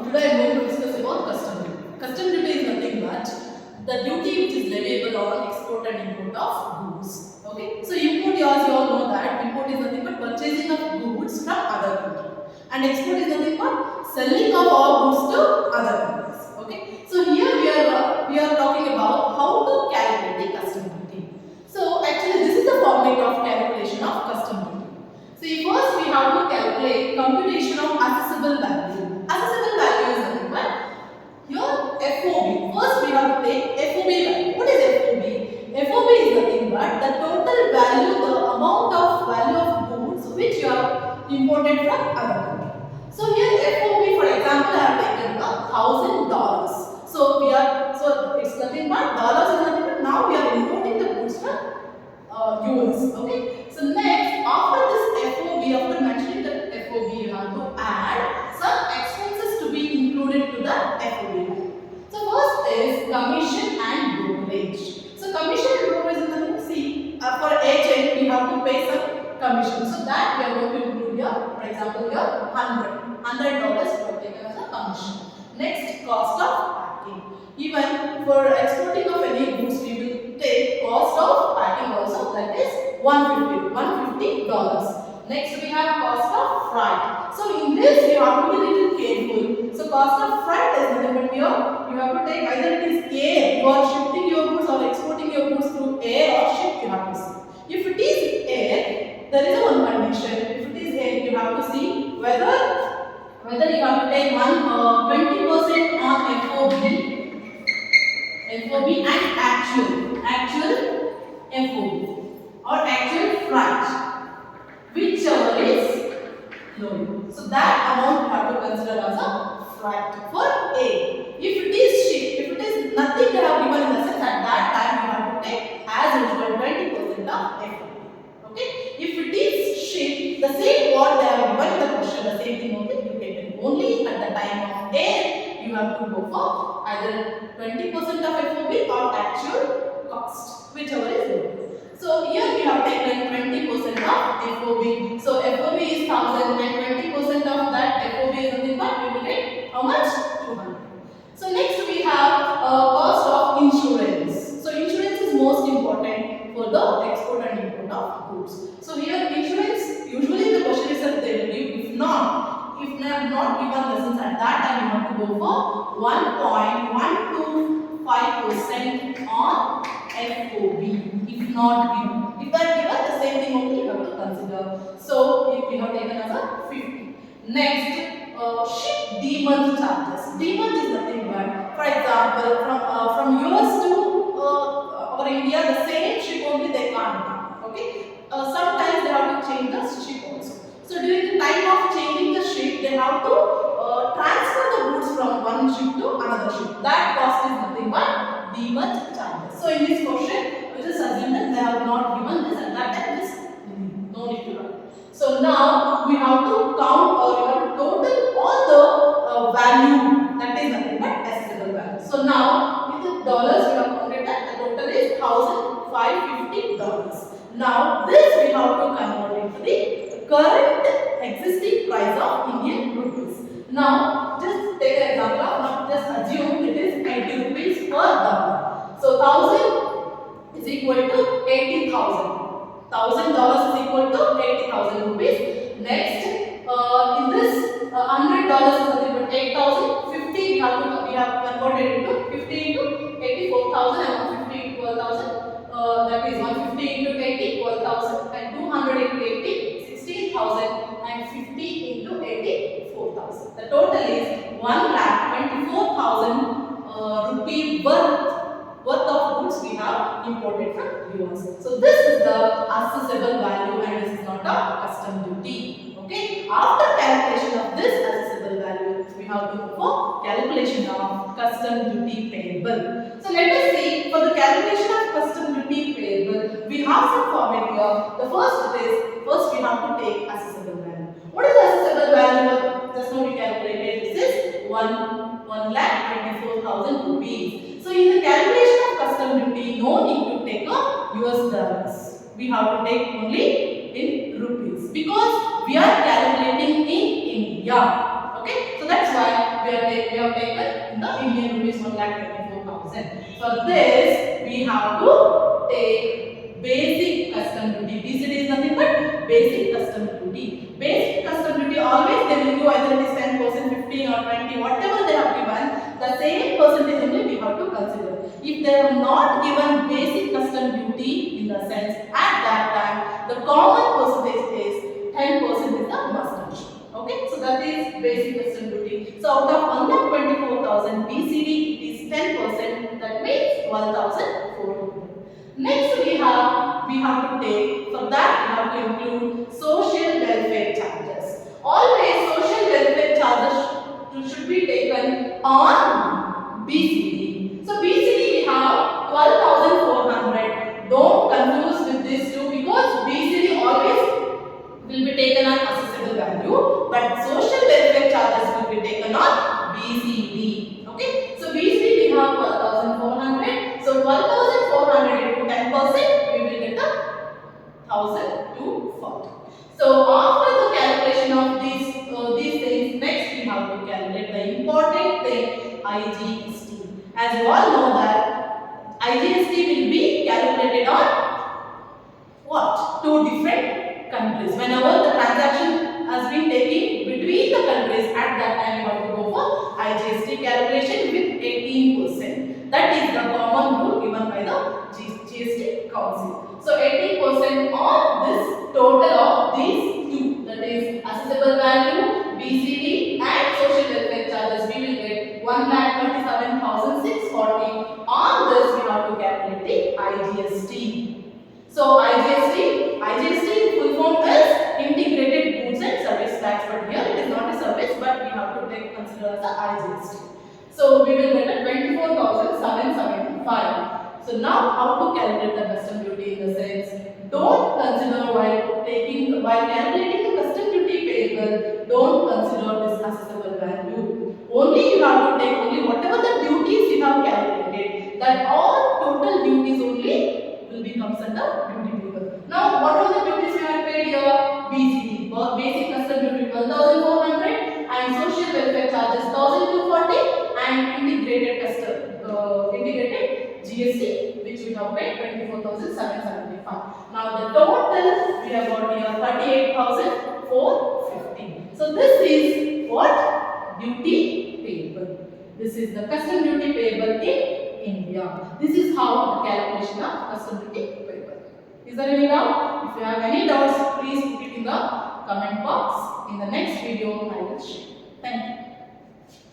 today I am going to discuss about custom duty. Custom duty is nothing but the duty which is leviable on export and import of goods. Okay, so import, you all know that import is nothing but purchasing of goods from other country, and export is nothing but selling of our goods to other countries. Okay, so here we are talking about how to calculate the custom duty. So actually, this is the format of calculation of custom duty. See, first we have to calculate computation of assessable value. Assessable value is nothing but your FOB. First we have to take FOB value. What is FOB? FOB is nothing but the total value, the amount of value of goods which you have imported from other country. So here FOB, for example, I have taken $1,000. So it's nothing but dollars is nothing but now we are importing the goods from US. Okay. So next, after this FOB, after mentioning the FOB, you have to add some expenses to be included to the FOB. So first is commission and brokerage. So commission and brokerage is nothing. See, for agent we have to pay some commission. So that we are going to include here. For example, here $100 for taken as a commission. Next, cost of packing. Even for exporting of any goods, we will take cost of packing also, that is $150. Next we have cost of freight. So in this you have to be little careful. So cost of freight is nothing but here you have to take either it is air, you are shifting your goods or exporting your goods through air or ship, you have to see. If it is air, there is a one condition. If it is air, you have to see whether you have to take 20% on FOB and actual FOB or actual freight, whichever is low. So that amount you have to consider as a freight for A. If it is ship, if it is nothing they have given in the sense, at that time you have to take as usual 20% of FOB. Okay. If it is ship, the same what they have given in the question, the same thing only you get it. Only at the time of air you have to go for either 20% of FOB or actual cost, whichever is low. So here we have taken 20% of FOB. So FOB is 1000 and 20% of that FOB is nothing but we will get how much? 200. So next we have cost of insurance. So insurance is most important for the export and import of goods. So here insurance, usually the question itself they will give. If they have not given lessons at that time, you have to go for 1.125% on FOB. If not given, if that given, the same thing only you have to consider. So if we have taken as a 50. Next, ship demurrage charges. Demurrage is nothing but, for example, from US to or India, the same ship only they can't do. Okay. Sometimes they have to change the ship also. So during the time of changing the ship, they have to transfer the goods from one ship to another ship. That cost is nothing but demurrage charges. So in this question, we just assume that they have not given this and that and this. No need to write. So now we have to count or we have to total all the value, that is nothing but assessable value. So now with the dollars we have counted that the total is $1,550. Now this we have to convert into the current existing price of Indian rupees. Now just take an example of, now just assume it is 80 rupees per dollar. So 1000 is equal to 80,000. $1,000 is equal to 80,000 rupees. Next, in this $100 is nothing but 8,000. 50 we have converted into 50 into 84,000 and 50 into 12,000. That is 150 into 80, 12,000 and 200 into 80, 16,000 and 50 into 80, 4,000. The total is 1,24,000 rupee worth of goods we have imported from US. So this is the assessable value and this is not a custom duty. Okay. After calculation of this assessable value, we have to go for calculation of custom duty payable. So let us see, for the calculation of custom duty payable, we have some format here. The first we have to take assessable value. What is the assessable value? Just now we calculated this is 1,24,000 rupees. So in the calculation of custom duty, no need to take a US dollars. We have to take only in rupees because we are calculating in India. Okay, so that's why we we have taken in the Indian rupees 1,24,000. For this, we have to take basic custom duty. BCD is nothing but basic custom duty. Basic custom duty always they will give either it is 10%, 15 or 20, whatever they have given, the same percentage only we have to consider. If they have not given basic custom duty in the sense at that time, the common percentage is 10% is the must option. Okay, so that is basic custom duty. So out of 1,24,000 BCD, it is 10%. That means 12,400. Next we have to take, for that we have to include social welfare charges. Always social welfare charges should be taken on BCD. So BCD we have 12,400. Don't confuse with this too, because BCD always will be taken on assessable value, but social welfare charges will be taken on BCD. Okay, so BCD we have 12,400. So 12,400 into 10%, we will get a 1,240. So after the calculation of these things, next we have to calculate the important thing, IGST. As you all know that IGST will be calculated on what? Two different countries. Whenever the transaction has been taken between the countries, at that time you have to go for IGST calculation with 18%. That is the common rule given by the GST Council. So 18% on this total of these two, that is assessable value, BCD and social welfare charges, we will get 1,37,640. On this we have to calculate the IGST. So IGST full form is integrated goods and service tax, but here it is not a service, but we have to consider as the IGST. So we will get a 24,775. So now how to calculate the custom duty in the sense, don't consider while calculating the custom duty payable, don't consider this assessable value. Only you have to take only whatever the duties you have calculated, that all total duties only will become under duty payable. Now what are the duties we have paid here? BCD, basic custom duty 12,400 and social welfare charges 1,240 and integrated GST which we have paid 24,775. Now the total we have got here 38,450. So this is what? Duty payable. This is the custom duty payable in India. This is how the calculation of custom duty payable. Is there any doubt? If you have any doubts, please put it in the comment box. In the next video, I will share. Thank you.